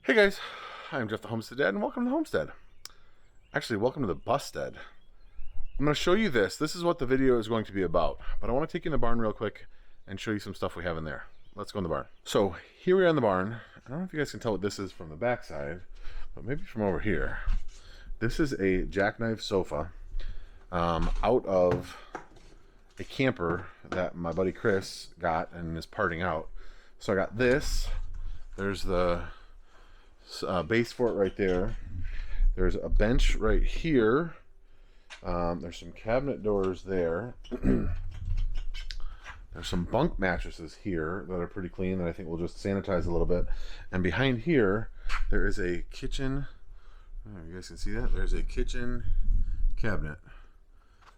Hey guys, I'm Jeff the Homestead Dad, and welcome to the Homestead. Actually, welcome to the Busstead. I'm going to show you this. This is what the video is going to be about, but I want to take you in the barn real quick and show you some stuff we have in there. Let's go in the barn. So here we are in the barn. I don't know if you guys can tell what this is from the back side, but maybe from over here. This is a jackknife sofa out of a camper that my buddy Chris got and is parting out. So I got this. There's the base for it right there. There's a bench right here. There's some cabinet doors there. There's some bunk mattresses here that are pretty clean that I think we'll just sanitize a little bit. And behind here, there is a kitchen. You guys can see that? There's a kitchen cabinet.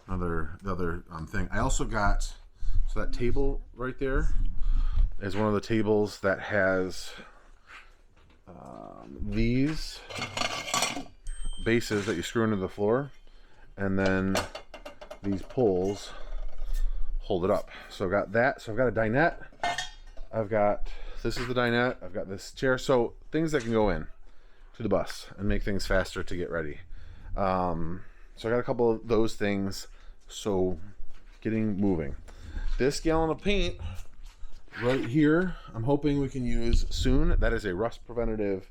The other thing. I also got, so that table right there is one of the tables that has these bases that you screw into the floor, and then these poles hold it up. So I've got that. So I've got a dinette. This is the dinette. I've got this chair. So things that can go in to the bus and make things faster to get ready. So I got a couple of those things. So getting moving. This gallon of paint right here, I'm hoping we can use soon. That is a rust preventative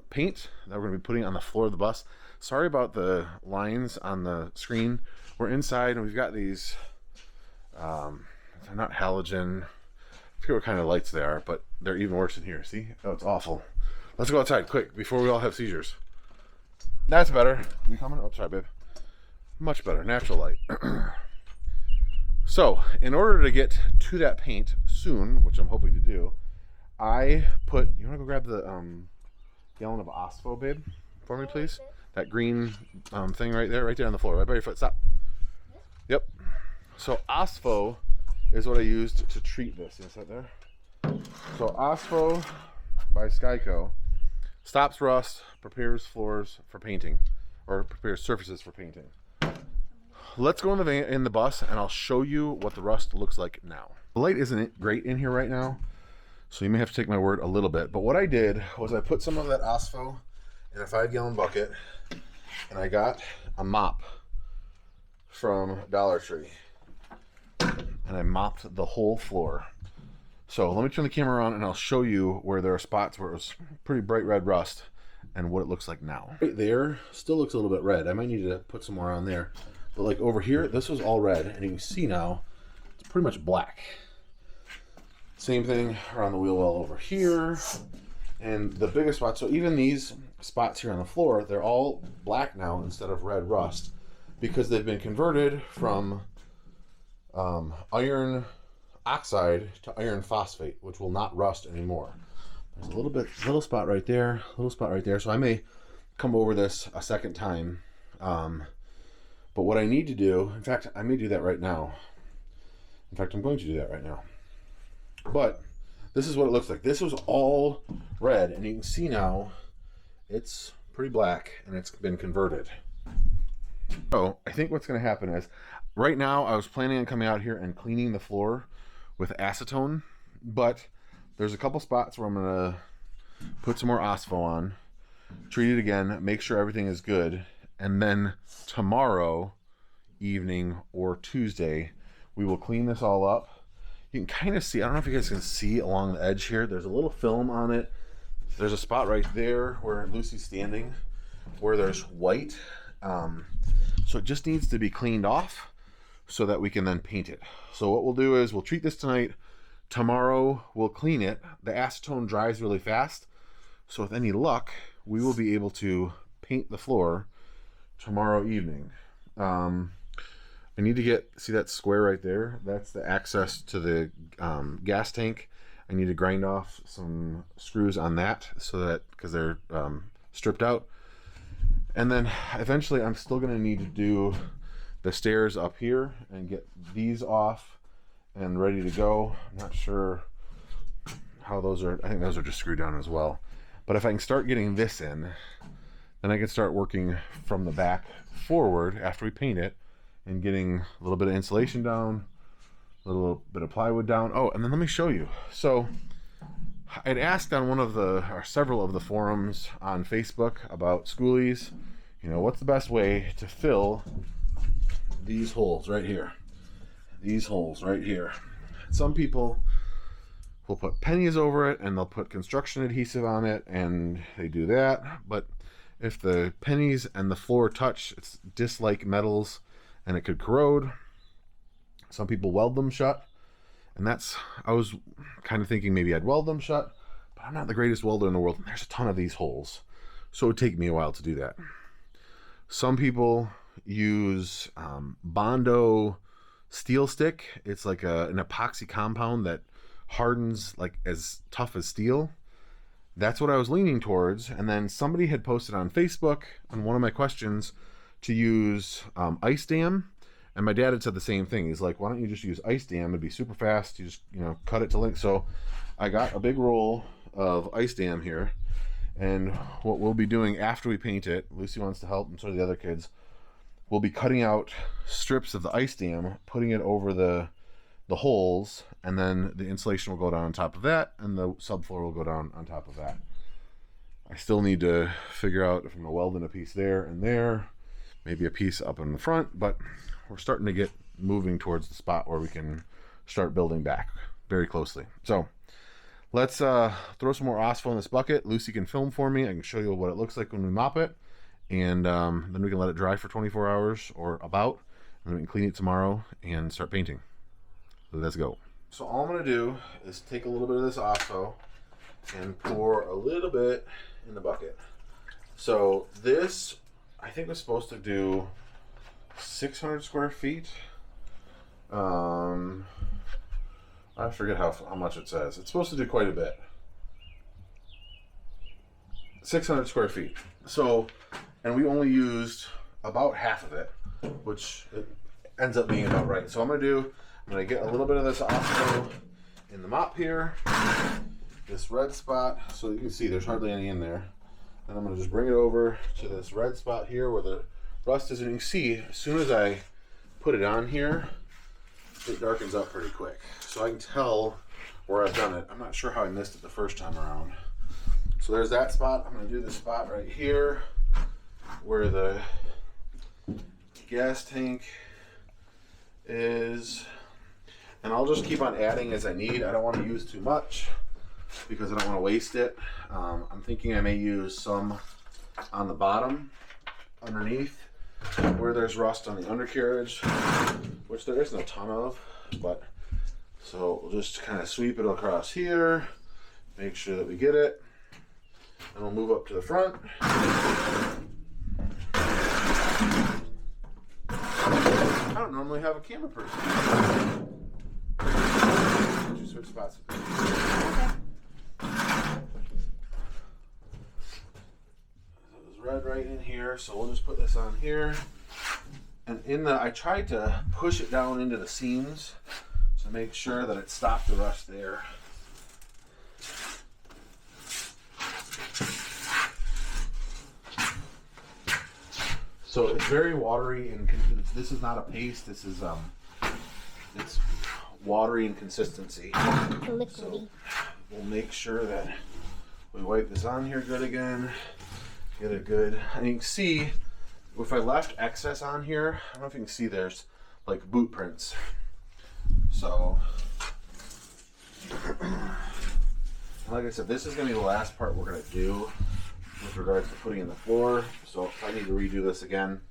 paint that we're going to be putting on the floor of the bus. Sorry about the lines on the screen. We're inside and we've got these, they're not halogen. I forget what kind of lights they are, but they're even worse in here. See? Oh, it's awful. Let's go outside quick before we all have seizures. That's better. You coming? Oh, sorry, babe. Much better. Natural light. So, in order to get to that paint soon, which I'm hoping to do, I put, you want to go grab the gallon of Ospho, babe, for me, please? That green thing right there on the floor, right by your foot. Stop. Yep. So, Ospho is what I used to treat this. You see that there? So, Ospho by Skyco stops rust, prepares floors for painting, or prepares surfaces for painting. Let's go in the bus and I'll show you what the rust looks like now. The light isn't great in here right now, so you may have to take my word a little bit. But what I did was I put some of that Ospho in a 5-gallon bucket, and I got a mop from Dollar Tree, and I mopped the whole floor. So let me turn the camera on and I'll show you where there are spots where it was pretty bright red rust and what it looks like now. Right there still looks a little bit red. I might need to put some more on there. But like over here, this was all red, and you can see now it's pretty much black. Same thing around the wheel well over here, and the biggest spot. So even these spots here on the floor, they're all black now instead of red rust, because they've been converted from iron oxide to iron phosphate, which will not rust anymore. There's a little spot right there, So I may come over this a second time. But what I need to do, in fact, I may do that right now. In fact, I'm going to do that right now. But this is what it looks like. This was all red, and you can see now it's pretty black, and it's been converted. So I think what's going to happen is, right now I was planning on coming out here and cleaning the floor with acetone, but there's a couple spots where I'm going to put some more Ospho on, treat it again, make sure everything is good. And then tomorrow evening or Tuesday, we will clean this all up. You can kind of see, I don't know if you guys can see along the edge here, there's a little film on it. There's a spot right there where Lucy's standing, where there's white. So it just needs to be cleaned off so that we can then paint it. So what we'll do is we'll treat this tonight. Tomorrow we'll clean it. The acetone dries really fast. So with any luck, we will be able to paint the floor tomorrow evening. I need to see that square right there. That's the access to the gas tank. I need to grind off some screws on that so that, because they're stripped out. And then eventually I'm still going to need to do the stairs up here and get these off and ready to go. I'm not sure how those are. I think those are just screwed down as well. But if I can start getting this in, then I can start working from the back forward after we paint it and getting a little bit of insulation down, a little bit of plywood down. Oh, and then let me show you. So I'd asked on one of the, or several of the forums on Facebook about Skoolies, you know, what's the best way to fill these holes right here? These holes right here. Some people will put pennies over it and they'll put construction adhesive on it, and they do that. But if the pennies and the floor touch, it's disc-like metals and it could corrode. Some people weld them shut, and that's, I was kind of thinking maybe I'd weld them shut, but I'm not the greatest welder in the world, and there's a ton of these holes, so it would take me a while to do that. Some people use Bondo steel stick. It's like an epoxy compound that hardens like as tough as steel. That's what I was leaning towards. And then somebody had posted on Facebook on one of my questions to use ice dam, and my dad had said the same thing. He's like, why don't you just use ice dam? It'd be super fast. You just, you know, cut it to length. So I got a big roll of ice dam here, and what we'll be doing after we paint it, Lucy wants to help and so do the other kids, we'll be cutting out strips of the ice dam, putting it over the holes, and then the insulation will go down on top of that, and the subfloor will go down on top of that. I still need to figure out if I'm going to weld in a piece there and there, maybe a piece up in the front, but we're starting to get moving towards the spot where we can start building back very closely. So let's throw some more Ospho in this bucket. Lucy can film for me. I can show you what it looks like when we mop it, and then we can let it dry for 24 hours or about, and then we can clean it tomorrow and start painting. Let's go. So all I'm going to do is take a little bit of this Ospho and pour a little bit in the bucket. So this, I think, was supposed to do 600 square feet. I forget how much it says. It's supposed to do quite a bit. 600 square feet. So, and we only used about half of it, which it ends up being about right. So I'm going to get a little bit of this Ospho in the mop here, this red spot, so you can see there's hardly any in there. And I'm going to just bring it over to this red spot here where the rust is, and you can see as soon as I put it on here, it darkens up pretty quick. So I can tell where I've done it. I'm not sure how I missed it the first time around. So there's that spot. I'm going to do the spot right here where the gas tank is. And I'll just keep on adding as I need. I don't want to use too much because I don't want to waste it. I'm thinking I may use some on the bottom underneath where there's rust on the undercarriage, which there isn't a ton of, but so we'll just kind of sweep it across here, make sure that we get it, and we'll move up to the front. I don't normally have a camera person. Switch spots. Okay. There's red right in here, so we'll just put this on here. And I tried to push it down into the seams to make sure that it stopped the rust there. So it's very watery, and this is not a paste. This is it's watery in consistency. Liquidy. So we'll make sure that we wipe this on here good again. Get it good. And you can see if I left excess on here, I don't know if you can see there's like boot prints. So like I said, this is going to be the last part we're going to do with regards to putting in the floor. So I need to redo this again,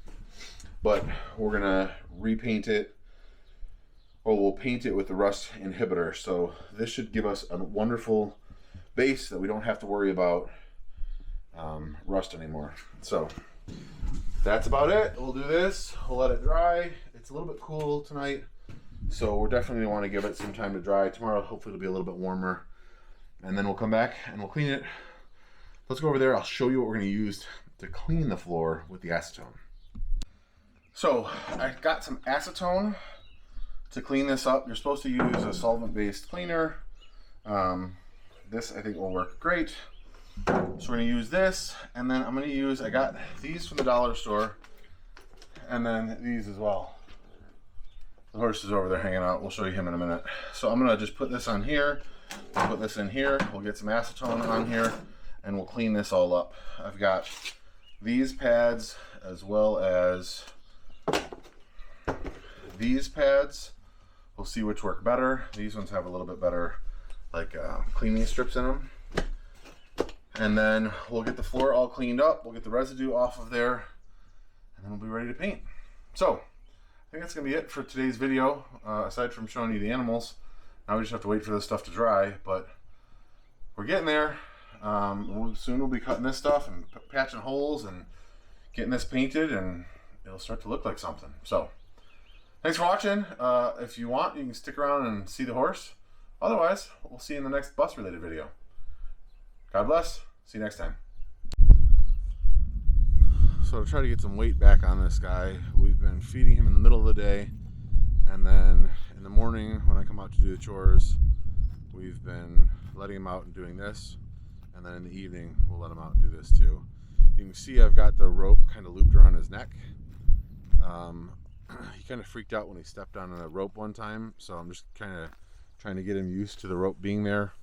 but we're going to repaint it, or we'll paint it with the rust inhibitor. So this should give us a wonderful base that we don't have to worry about rust anymore. So that's about it. We'll do this, we'll let it dry. It's a little bit cool tonight, so we're definitely gonna want to give it some time to dry. Tomorrow hopefully it'll be a little bit warmer, and then we'll come back and we'll clean it. Let's go over there. I'll show you what we're gonna use to clean the floor with the acetone. So I got some acetone to clean this up. You're supposed to use a solvent-based cleaner. This I think will work great. So we're gonna use this, and then I'm gonna use, I got these from the dollar store, and then these as well. The horse is over there hanging out. We'll show you him in a minute. So I'm gonna just put this on here. We'll put this in here. We'll get some acetone on here, and we'll clean this all up. I've got these pads as well as these pads. We'll see which work better. These ones have a little bit better like cleaning strips in them. And then we'll get the floor all cleaned up. We'll get the residue off of there, and then we'll be ready to paint. So I think that's gonna be it for today's video. Aside from showing you the animals, now we just have to wait for this stuff to dry, but we're getting there. Soon we'll be cutting this stuff and patching holes and getting this painted, and it'll start to look like something. So thanks for watching. If you want, you can stick around and see the horse. Otherwise, we'll see you in the next bus related video. God bless. See you next time. So to try to get some weight back on this guy, we've been feeding him in the middle of the day, and then in the morning when I come out to do the chores, we've been letting him out and doing this, and then in the evening we'll let him out and do this too. You can see I've got the rope kind of looped around his neck. He kind of freaked out when he stepped on a rope one time, so I'm just kind of trying to get him used to the rope being there.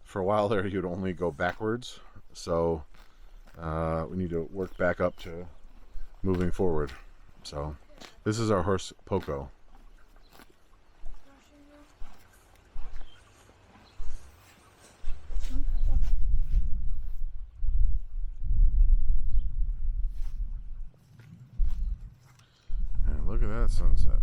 For a while there, he would only go backwards, so we need to work back up to moving forward. So this is our horse Poco. And look at that sunset.